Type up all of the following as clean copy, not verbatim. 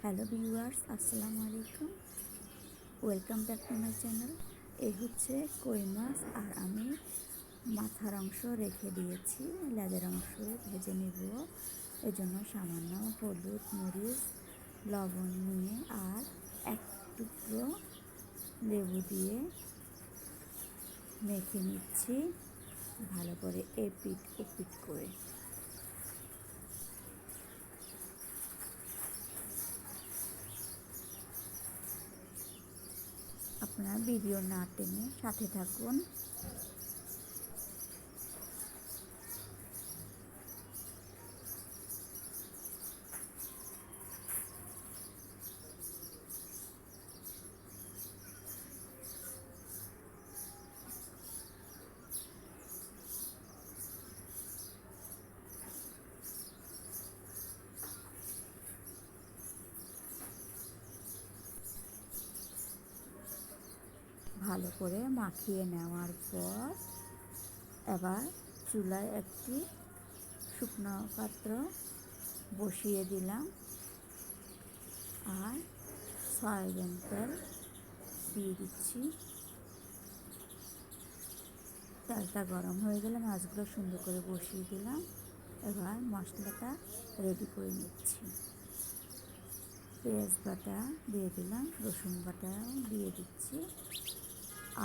Hello viewers, আসসালামু আলাইকুম। Welcome back to my channel. এই হচ্ছে কই মাছ, আর আমি মাথার অংশ রেখে দিয়েছি, লেজের অংশ ভেজে নেব। এজন্য সামান্য হলুদ, মরিচ, লবণ নিয়ে আর এক টুকরো লেবু দিয়ে মেখে নিচ্ছি ভালো করে এপিট ওপিট করে। আপনারা ভিডিও না টেনে সাথে থাকুন। ভালো করে মাখিয়ে নেওয়ার পর এবার চুলায় একটি শুকনো পাত্র বসিয়ে দিলাম আর সয়াবিন তেল দিয়ে দিচ্ছি। তেলটা গরম হয়ে গেলে মাছগুলো সুন্দর করে বসিয়ে দিলাম। এবার মশলাটা রেডি করে নিচ্ছি। পেঁয়াজ বাটা দিয়ে দিলাম, রসুন বাটাও দিয়ে দিচ্ছি,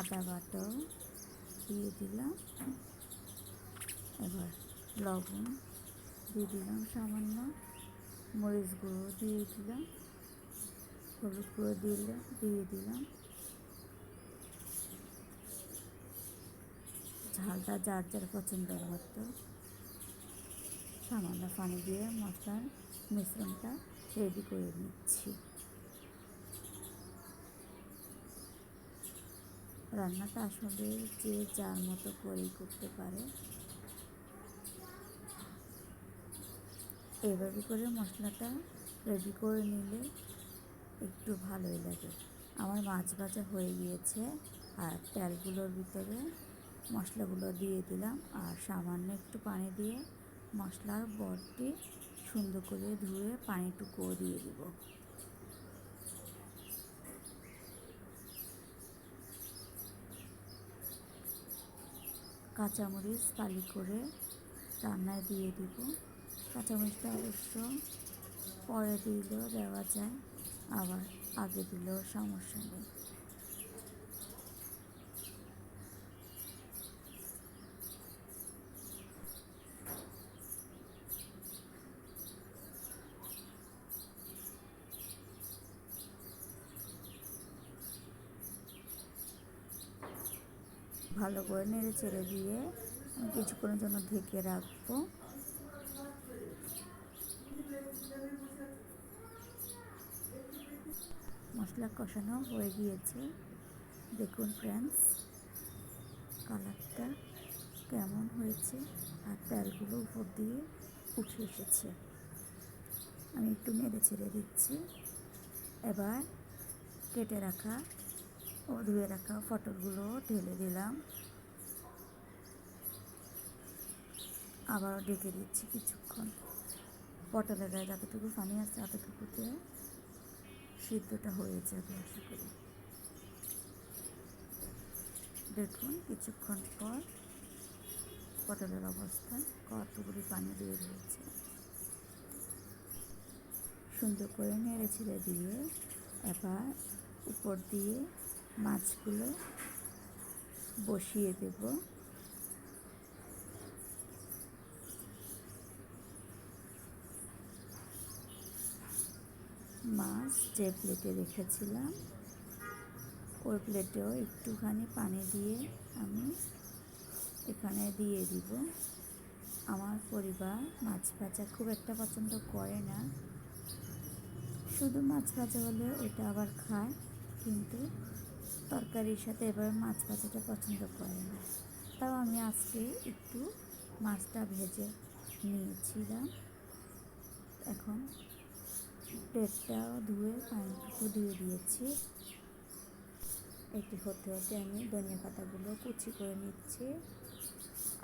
আদা বাটাও দিয়ে দিলাম। এবার লবণ দিয়ে দিলাম সামান্য, মরিচ গুঁড়ো দিয়ে দিলাম, হলুদ গুঁড়ো দিয়ে দিলাম। ঝালটা যার যার পছন্দের মতো সামান্য পানি দিয়ে মশলার মিশ্রণটা রেডি করে নিচ্ছি। রান্নাটা আসলে যে যার মতো করেই করতে পারে। এভাবে করে মশলাটা রেডি করে নিলে একটু ভালোই লাগে। আমার মাছ ভাজা হয়ে গিয়েছে, আর তেলগুলোর ভিতরে মশলাগুলো দিয়ে দিলাম আর সামান্য একটু পানি দিয়ে মশলার বড়টি সুন্দর করে ধুয়ে পানিটুকুও দিয়ে দিব। কাঁচামরিচ ফালি করে রান্নায় দিয়ে দিব। কাঁচামরিচটা অবশ্য পরে দিলেও দেওয়া যায়, আবার আগে দিলেও সমস্যা নেই। ভালো করে নেড়ে চেড়ে দিয়ে আমি কিছুক্ষণের জন্য ঢেকে রাখবো। মশলা কষানো হয়ে গিয়েছে, দেখুন ফ্রেন্ডস কালারটা কেমন হয়েছে, আর তেলগুলো উপর দিয়ে উঠে এসেছে। আমি একটু নেড়ে ছেড়ে দিচ্ছি। এবার কেটে রাখা ও ধুয়ে রাখা পটলগুলো ঢেলে দিলাম, আবারও ঢেকে দিচ্ছি কিছুক্ষণ। পটলের গায়ে যতটুকু পানি আছে ততটুকুতে সিদ্ধটা হয়ে যাবে আশা করি। দেখুন কিছুক্ষণ পর পটলের অবস্থা কতগুলি পানি দিয়ে রয়েছে। সুন্দর করে নেড়ে ছেড়ে দিয়ে এবার উপর দিয়ে মাছগুলো বসিয়ে দেব। মাছ যে প্লেটে রেখেছিলাম ওই প্লেটেও একটুখানি পানি দিয়ে আমি এখানে দিয়ে দিব। আমার পরিবার মাছ ভাজা খুব একটা পছন্দ করে না, শুধু মাছ ভাজা হলে ওটা আবার খায়, কিন্তু তরকারির সাথে এবার মাছ ভাজাটা পছন্দ করে না। তাও আমি আজকে একটু মাছটা ভেজে নিয়েছিলাম। এখন প্লেটটাও ধুয়ে পানিটুকু দিয়ে দিয়েছি। এটি হতে হতে আমি ধনিয়া পাতাগুলো কুচি করে নিচ্ছি।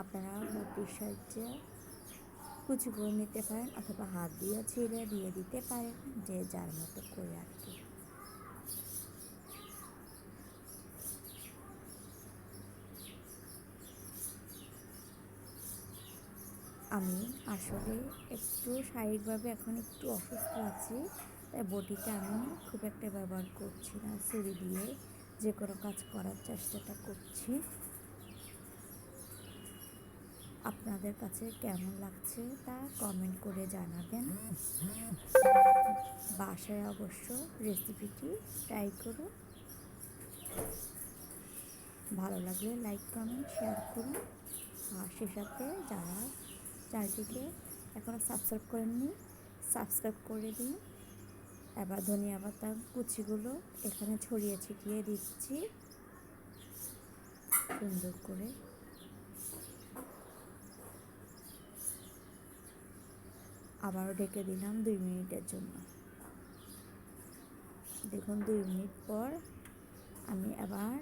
আপনারা বটির সাহায্যে কুচি করে নিতে পারেন অথবা হাত দিয়ে ছিঁড়ে দিয়ে দিতে পারেন, যে যার মতো করে আর কি। আমি আসলে একটু শারীরিকভাবে এখন একটু অসুস্থ আছি, তাই বটিটা আমি খুব একটা ব্যবহার করছি না, ছুরি দিয়ে যে কোনো কাজ করার চেষ্টাটা করছি। আপনাদের কাছে কেমন লাগছে তা কমেন্ট করে জানাবেন। বাসায় অবশ্য রেসিপিটি ট্রাই করুন। ভালো লাগলে লাইক কমেন্ট শেয়ার করুন। আর সে সাথে যারা চ্যানেলটিকে এখনও সাবস্ক্রাইব করেননি সাবস্ক্রাইব করে দিন। এবার ধনিয়া পাতা কুচিগুলো এখানে ছড়িয়ে ছিটিয়ে দিচ্ছি সুন্দর করে। আবারও ঢেকে দিলাম 2 মিনিটের জন্য। দেখুন 2 মিনিট পর আমি আবার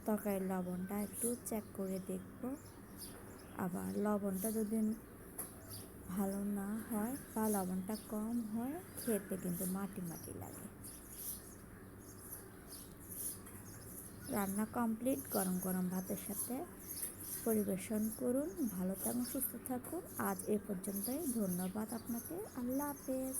তরকারির লবণটা একটু চেক করে দেখব। আবার লবণটা যদি ভালো না হয় বা লবণটা কম হয়, খেতে কিন্তু মাটি মাটি লাগে। রান্না কমপ্লিট। গরম গরম ভাতের সাথে পরিবেশন করুন। ভালো থাকুন, সুস্থ থাকুন। আজ এ পর্যন্তই। ধন্যবাদ আপনাকে। আল্লাহ হাফেজ।